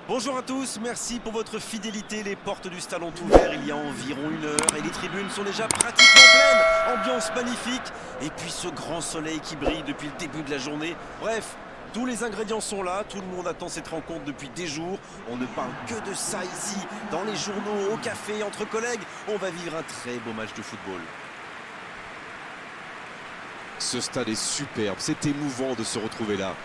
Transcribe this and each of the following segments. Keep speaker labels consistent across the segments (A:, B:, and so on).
A: Bonjour à tous, merci pour votre fidélité. Les portes du stade ont ouvert il y a environ 1 heure et les tribunes sont déjà pratiquement pleines. Ambiance magnifique et puis ce grand soleil qui brille depuis le début de la journée. Bref, tous les ingrédients sont là, tout le monde attend cette rencontre depuis des jours. On ne parle que de ça ici, dans les journaux, au café, entre collègues. On va vivre un très beau match de football.
B: Ce stade est superbe, c'est émouvant de se retrouver là.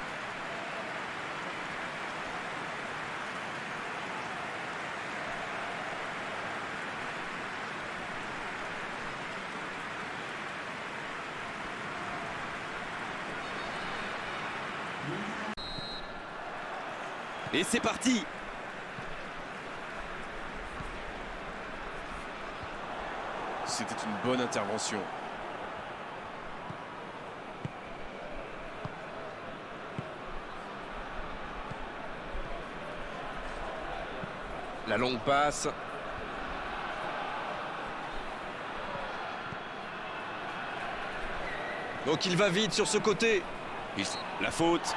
A: Et c'est parti! C'était une bonne intervention. La longue passe. Donc il va vite sur ce côté. La faute.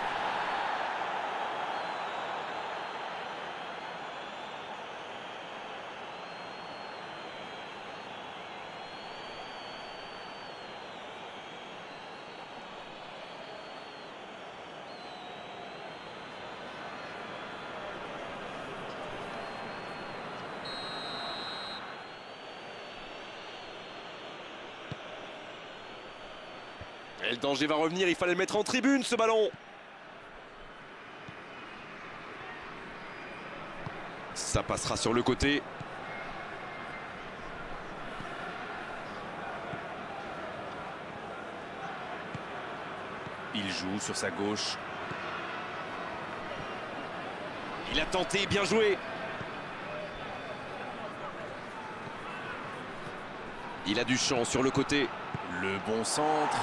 A: Et le danger va revenir, il fallait le mettre en tribune ce ballon. Ça passera sur le côté. Il joue sur sa gauche. Il a tenté, bien joué. Il a du champ sur le côté. Le bon centre.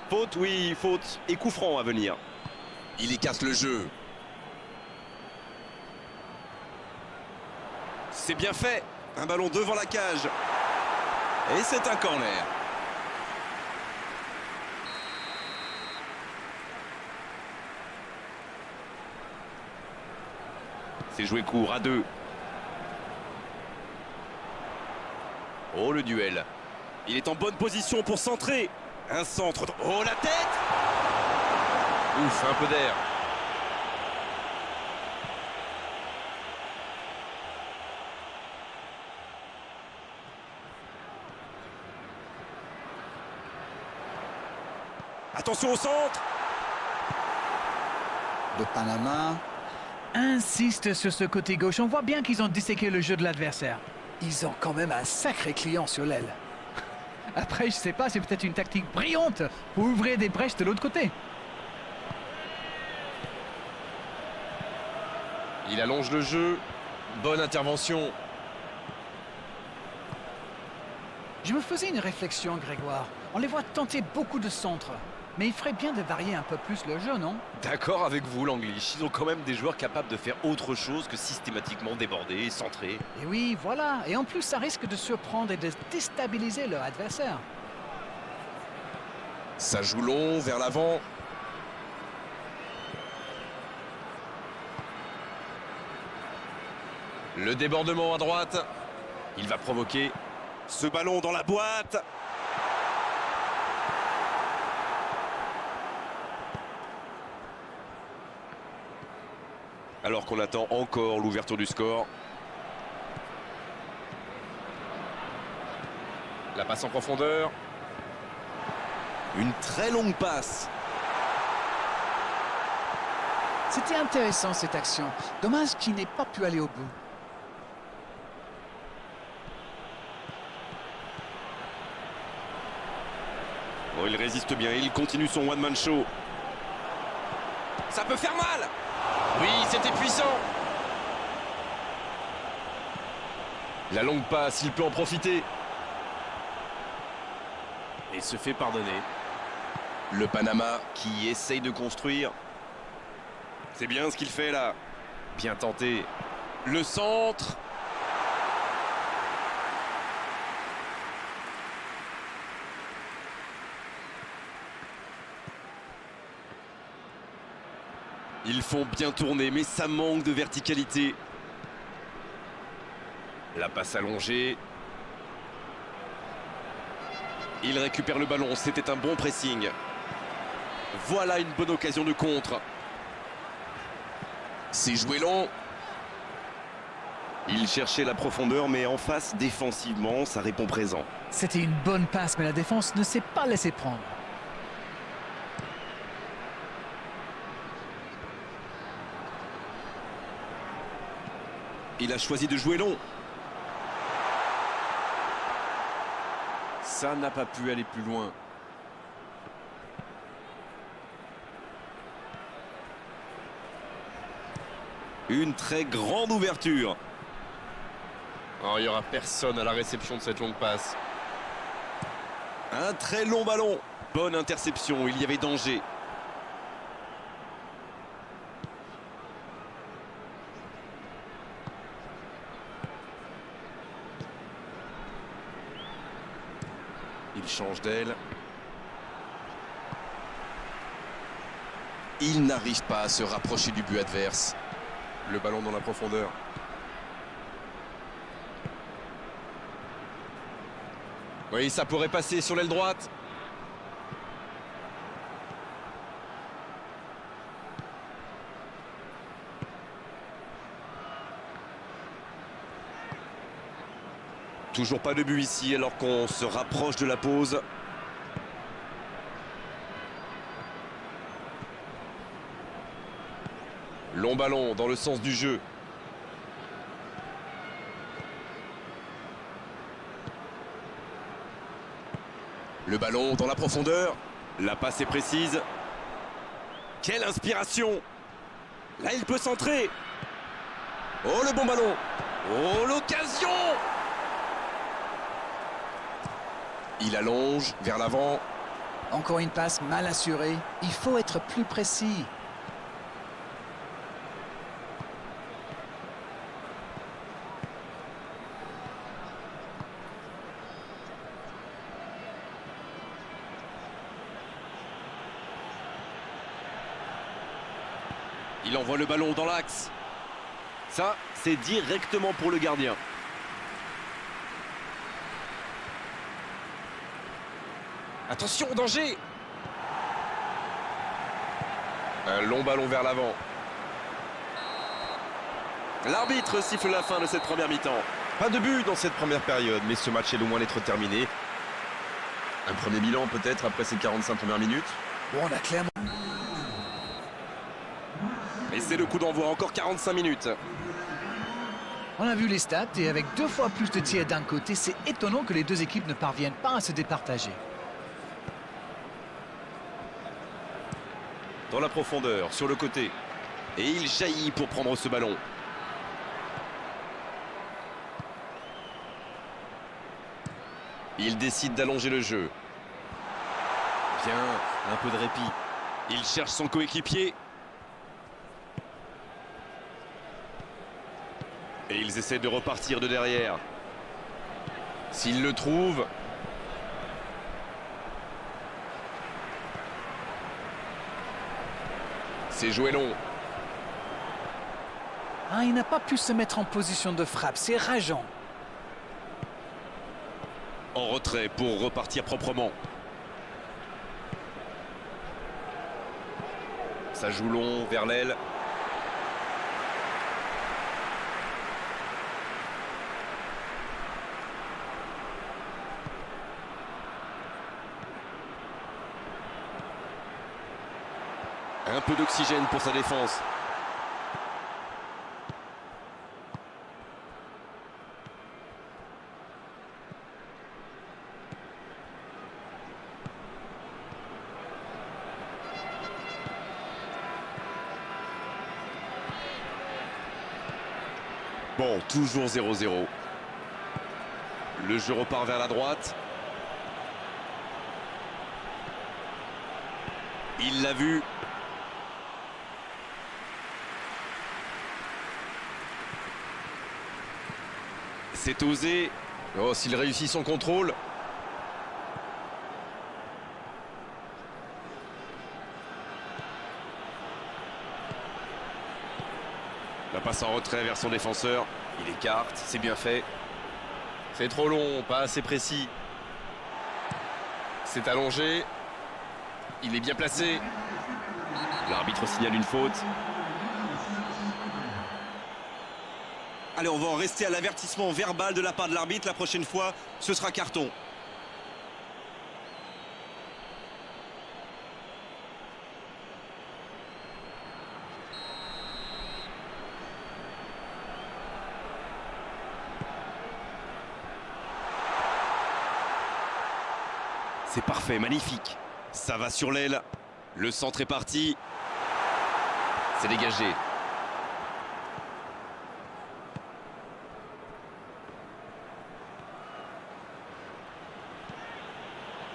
A: Faute, oui, faute. Et coup franc à venir.
B: Il y casse le jeu.
A: C'est bien fait. Un ballon devant la cage. Et c'est un corner. C'est joué court à 2. Oh, le duel. Il est en bonne position pour centrer. Un centre. Oh, la tête! Ouf, un peu d'air. Attention au centre!
C: Le Panama
D: insiste sur ce côté gauche. On voit bien qu'ils ont disséqué le jeu de l'adversaire.
C: Ils ont quand même un sacré client sur l'aile.
D: Après, je sais pas, c'est peut-être une tactique brillante pour ouvrir des brèches de l'autre côté.
A: Il allonge le jeu. Bonne intervention.
D: Je me faisais une réflexion, Grégoire. On les voit tenter beaucoup de centres. Mais il ferait bien de varier un peu plus le jeu, non?
A: D'accord avec vous, l'Anglish. Ils ont quand même des joueurs capables de faire autre chose que systématiquement déborder et centrer.
D: Et oui, voilà. Et en plus, ça risque de surprendre et de déstabiliser leur adversaire.
B: Ça joue long, vers l'avant.
A: Le débordement à droite. Il va provoquer ce ballon dans la boîte. Alors qu'on attend encore l'ouverture du score. La passe en profondeur. Une très longue passe.
C: C'était intéressant cette action. Dommage qu'il n'ait pas pu aller au bout.
A: Oh, il résiste bien, il continue son one-man show. Ça peut faire mal. Oui, c'était puissant. La longue passe, il peut en profiter. Et se fait pardonner. Le Panama qui essaye de construire. C'est bien ce qu'il fait là. Bien tenté. Le centre. Ils font bien tourner, mais ça manque de verticalité. La passe allongée. Il récupère le ballon, c'était un bon pressing. Voilà une bonne occasion de contre. C'est joué long. Il cherchait la profondeur, mais en face, défensivement, ça répond présent.
D: C'était une bonne passe, mais la défense ne s'est pas laissée prendre.
A: Il a choisi de jouer long. Ça n'a pas pu aller plus loin. Une très grande ouverture. Oh, il n'y aura personne à la réception de cette longue passe. Un très long ballon. Bonne interception, il y avait danger. Il change d'aile.
B: Il n'arrive pas à se rapprocher du but adverse.
A: Le ballon dans la profondeur. Oui, ça pourrait passer sur l'aile droite. Toujours pas de but ici alors qu'on se rapproche de la pause. Long ballon dans le sens du jeu.
B: Le ballon dans la profondeur.
A: La passe est précise. Quelle inspiration! Là, il peut centrer. Oh, le bon ballon. Oh, l'occasion!
B: Il allonge vers l'avant.
C: Encore une passe mal assurée. Il faut être plus précis.
A: Il envoie le ballon dans l'axe. Ça, c'est directement pour le gardien. Attention, danger! Un long ballon vers l'avant. L'arbitre siffle la fin de cette première mi-temps. Pas de but dans cette première période, mais ce match est loin d'être terminé. Un premier bilan peut-être après ces 45 premières minutes.
C: Bon, on a clairement...
A: Et c'est le coup d'envoi, encore 45 minutes.
D: On a vu les stats et avec 2 fois plus de tirs d'un côté, c'est étonnant que les deux équipes ne parviennent pas à se départager.
A: Dans la profondeur, sur le côté. Et il jaillit pour prendre ce ballon. Il décide d'allonger le jeu. Bien, un peu de répit. Il cherche son coéquipier. Et ils essaient de repartir de derrière. S'ils le trouvent... C'est joué long.
D: Ah, il n'a pas pu se mettre en position de frappe, c'est rageant.
A: En retrait pour repartir proprement. Ça joue long vers l'aile. Un peu d'oxygène pour sa défense. Bon, toujours 0-0. Le jeu repart vers la droite. Il l'a vu. C'est osé. Oh, s'il réussit son contrôle. La passe en retrait vers son défenseur. Il écarte, c'est bien fait. C'est trop long, pas assez précis. C'est allongé. Il est bien placé. L'arbitre signale une faute. Allez, on va en rester à l'avertissement verbal de la part de l'arbitre. La prochaine fois, ce sera carton. C'est parfait, magnifique. Ça va sur l'aile. Le centre est parti. C'est dégagé.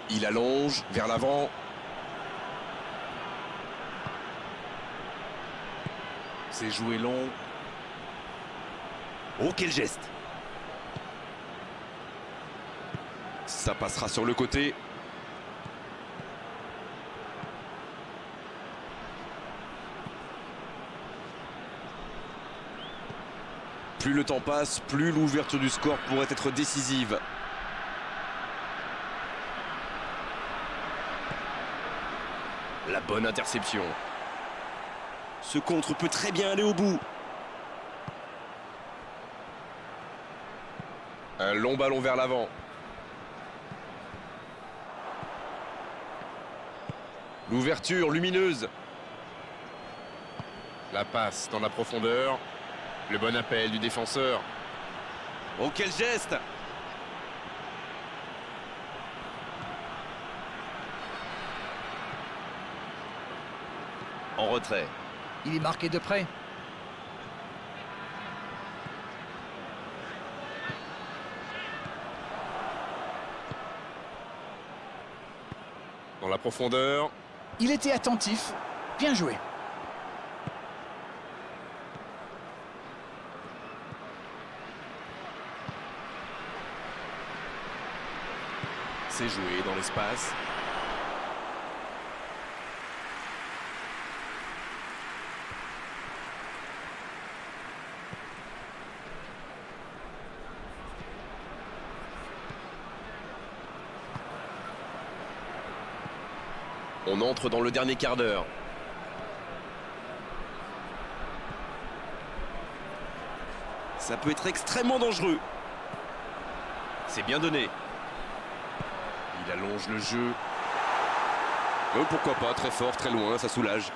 A: Il allonge vers l'avant. C'est joué long. Oh, quel geste! Ça passera sur le côté. Plus le temps passe, plus l'ouverture du score pourrait être décisive. La bonne interception. Ce contre peut très bien aller au bout. Un long ballon vers l'avant. L'ouverture lumineuse. La passe dans la profondeur. Le bon appel du défenseur. Oh, quel geste! En retrait.
D: Il est marqué de près.
A: Dans la profondeur.
C: Il était attentif. Bien joué.
A: C'est joué dans l'espace. On entre dans le dernier quart d'heure. Ça peut être extrêmement dangereux. C'est bien donné. Il allonge le jeu. Pourquoi pas, très fort, très loin, ça soulage.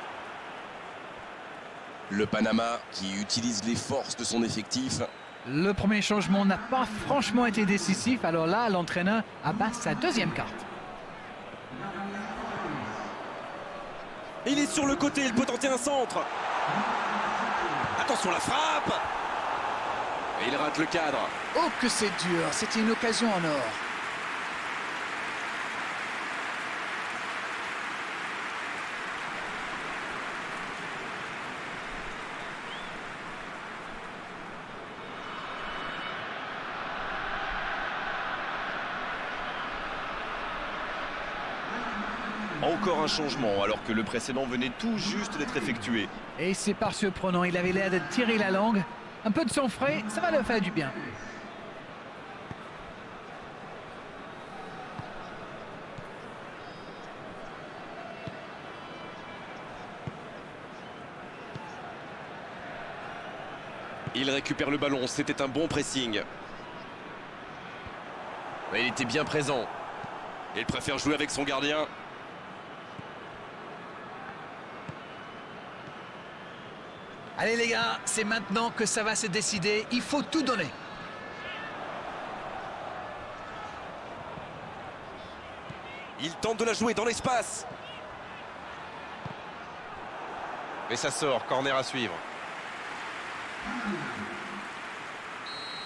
A: Le Panama qui utilise les forces de son effectif.
D: Le premier changement n'a pas franchement été décisif, alors là, l'entraîneur abat sa deuxième carte.
A: Il est sur le côté, il peut tenter un centre. Attention la frappe. Et il rate le cadre.
C: Oh, que c'est dur. C'était une occasion en or.
A: Encore un changement alors que le précédent venait tout juste d'être effectué.
D: Et c'est pas surprenant, il avait l'air de tirer la langue. Un peu de sang frais, ça va le faire du bien.
A: Il récupère le ballon, c'était un bon pressing. Mais il était bien présent. Il préfère jouer avec son gardien.
D: Allez les gars, c'est maintenant que ça va se décider, il faut tout donner.
A: Il tente de la jouer dans l'espace. Mais ça sort, corner à suivre.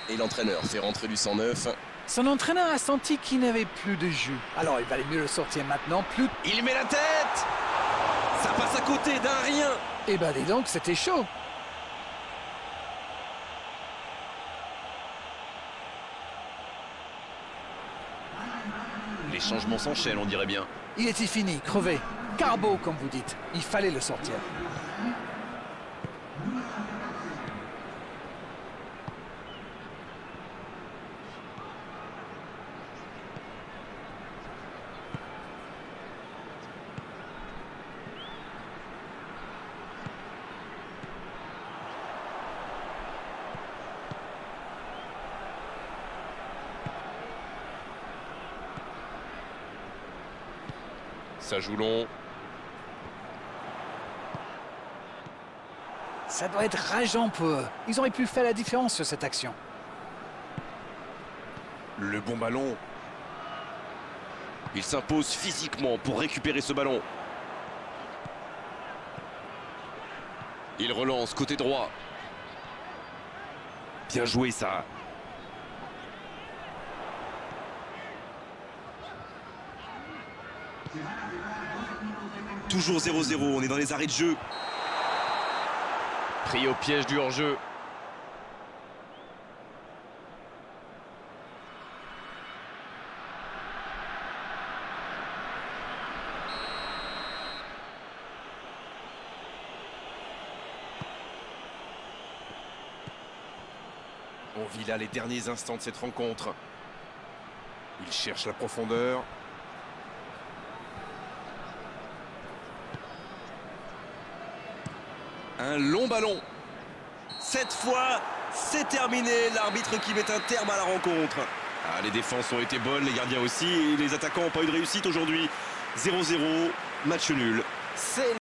A: Et l'entraîneur fait rentrer du 109.
D: Son entraîneur a senti qu'il n'avait plus de jus. Alors il valait mieux le sortir maintenant, plus...
A: Il met la tête. Ça passe à côté d'un rien.
D: Eh ben dis donc, c'était chaud.
A: Les changements s'enchaînent, on dirait bien.
D: Il était fini, crevé. Carbo, comme vous dites. Il fallait le sortir.
E: Ça joue long.
D: Ça doit être rageant pour eux. Ils auraient pu faire la différence sur cette action.
A: Le bon ballon. Il s'impose physiquement pour récupérer ce ballon. Il relance côté droit. Bien joué ça. Toujours 0-0, on est dans les arrêts de jeu.
E: Pris au piège du hors-jeu.
A: On vit là les derniers instants de cette rencontre. Il cherche la profondeur. Un long ballon. Cette fois, c'est terminé. L'arbitre qui met un terme à la rencontre. Ah, les défenses ont été bonnes, les gardiens aussi. Et les attaquants n'ont pas eu de réussite aujourd'hui. 0-0, match nul. C'est